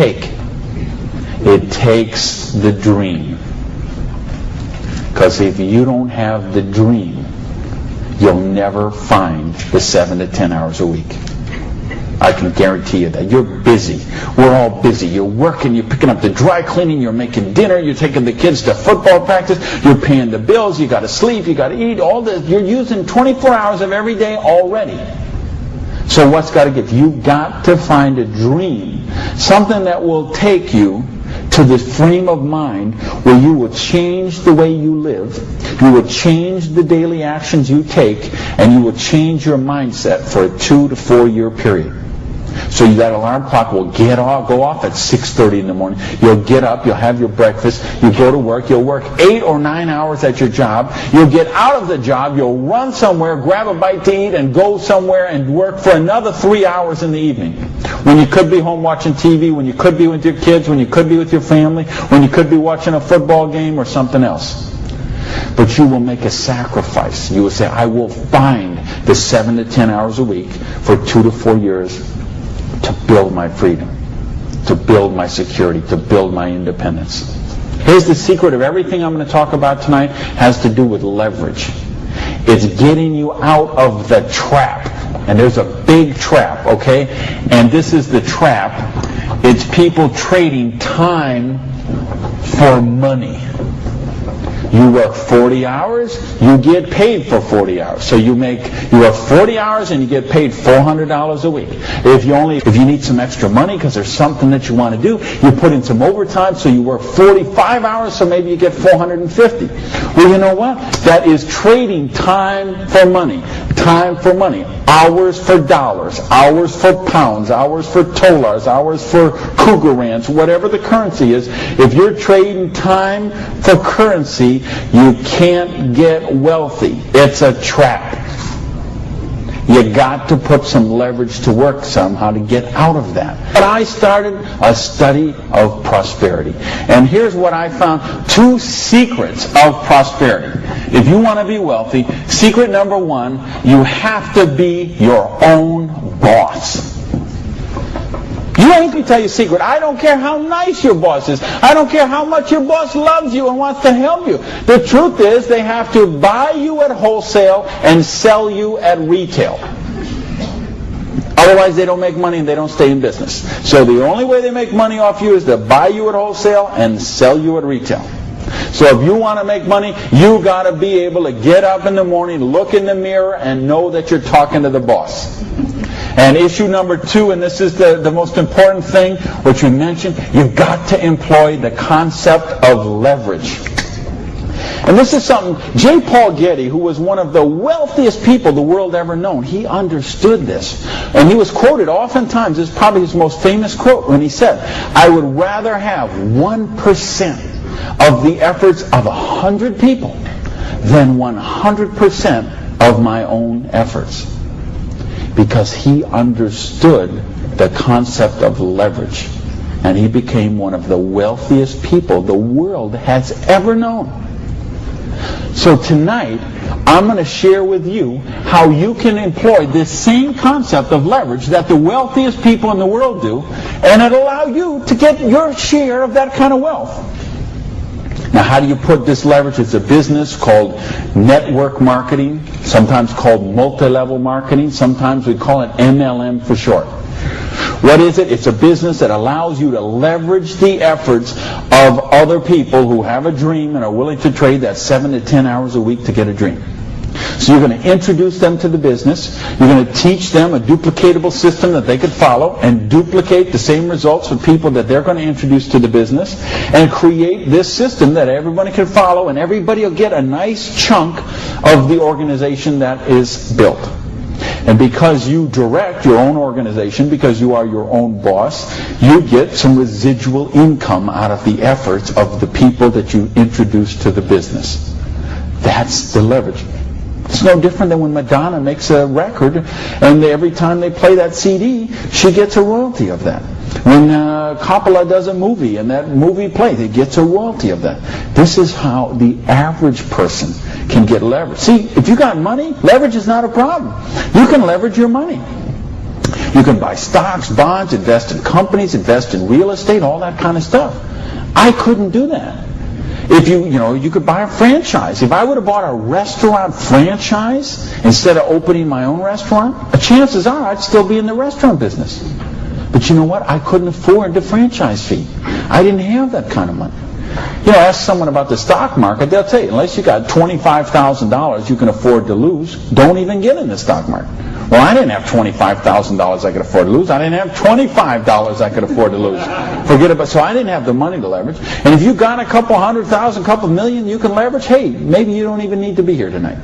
take? It takes the dream. Because if you don't have the dream, you'll never find the 7 to 10 hours a week. I can guarantee you that. You're busy. We're all busy. You're working, you're picking up the dry cleaning, you're making dinner, you're taking the kids to football practice, you're paying the bills, you got to sleep, you got to eat, all this. You're using 24 hours of every day already. So what's got to get? You've got to find a dream, something that will take you to this frame of mind where you will change the way you live, you will change the daily actions you take, and you will change your mindset for a 2 to 4 year period. So that alarm clock will go off at 6:30 in the morning. You'll get up, you'll have your breakfast, you go to work, you'll work 8 or 9 hours at your job, you'll get out of the job, you'll run somewhere, grab a bite to eat, and go somewhere and work for another 3 hours in the evening. When you could be home watching TV, when you could be with your kids, when you could be with your family, when you could be watching a football game or something else. But you will make a sacrifice. You will say, I will find the 7 to 10 hours a week for 2 to 4 years to build my freedom, to build my security, to build my independence. Here's the secret of everything I'm going to talk about tonight has to do with leverage. It's getting you out of the trap. And there's a big trap, okay? And this is the trap. It's people trading time for money. You work 40 hours, you get paid for 40 hours. So you work 40 hours and you get paid $400 a week. If you need some extra money because there's something that you want to do, you put in some overtime, so you work 45 hours, so maybe you get $450. Well, you know what? That is trading time for money. Time for money. Hours for dollars, hours for pounds, hours for dollars, hours for cougar rands, whatever the currency is. If you're trading time for currency, you can't get wealthy. It's a trap. You got to put some leverage to work somehow to get out of that. But I started a study of prosperity. And here's what I found. 2 secrets of prosperity. If you want to be wealthy, secret number 1, you have to be your own boss. You ain't going to tell you a secret. I don't care how nice your boss is. I don't care how much your boss loves you and wants to help you. The truth is they have to buy you at wholesale and sell you at retail. Otherwise they don't make money and they don't stay in business. So the only way they make money off you is to buy you at wholesale and sell you at retail. So if you want to make money, you got to be able to get up in the morning, look in the mirror, and know that you're talking to the boss. And issue number 2, and this is the most important thing, which we mentioned, you've got to employ the concept of leverage. And this is something, J. Paul Getty, who was one of the wealthiest people the world ever known, he understood this. And he was quoted oftentimes, this is probably his most famous quote, when he said, I would rather have 1% of the efforts of 100 people than 100% of my own efforts. Because he understood the concept of leverage. And he became one of the wealthiest people the world has ever known. So tonight, I'm going to share with you how you can employ this same concept of leverage that the wealthiest people in the world do, and it'll allow you to get your share of that kind of wealth. Now, how do you put this leverage? It's a business called network marketing, sometimes called multi-level marketing. Sometimes we call it MLM for short. What is it? It's a business that allows you to leverage the efforts of other people who have a dream and are willing to trade that 7 to 10 hours a week to get a dream. So you're going to introduce them to the business. You're going to teach them a duplicatable system that they could follow and duplicate the same results for people that they're going to introduce to the business, and create this system that everybody can follow, and everybody will get a nice chunk of the organization that is built. And because you direct your own organization, because you are your own boss, you get some residual income out of the efforts of the people that you introduce to the business. That's the leverage. It's no different than when Madonna makes a record, and every time they play that CD, she gets a royalty of that. When Coppola does a movie and that movie plays, it gets a royalty of that. This is how the average person can get leverage. See, if you got money, leverage is not a problem. You can leverage your money. You can buy stocks, bonds, invest in companies, invest in real estate, all that kind of stuff. I couldn't do that. If you could buy a franchise. If I would have bought a restaurant franchise instead of opening my own restaurant, chances are I'd still be in the restaurant business. But you know what? I couldn't afford the franchise fee. I didn't have that kind of money. Ask someone about the stock market, they'll tell you, unless you got $25,000 you can afford to lose, don't even get in the stock market. Well, I didn't have $25,000 I could afford to lose. I didn't have $25 I could afford to lose. Forget about it. So I didn't have the money to leverage. And if you got a couple $100,000, couple million you can leverage, hey, maybe you don't even need to be here tonight.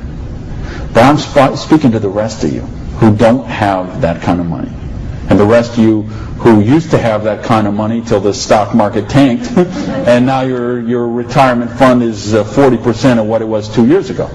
But I'm speaking to the rest of you who don't have that kind of money. And the rest of you who used to have that kind of money till the stock market tanked, and now your retirement fund is 40% of what it was 2 years ago.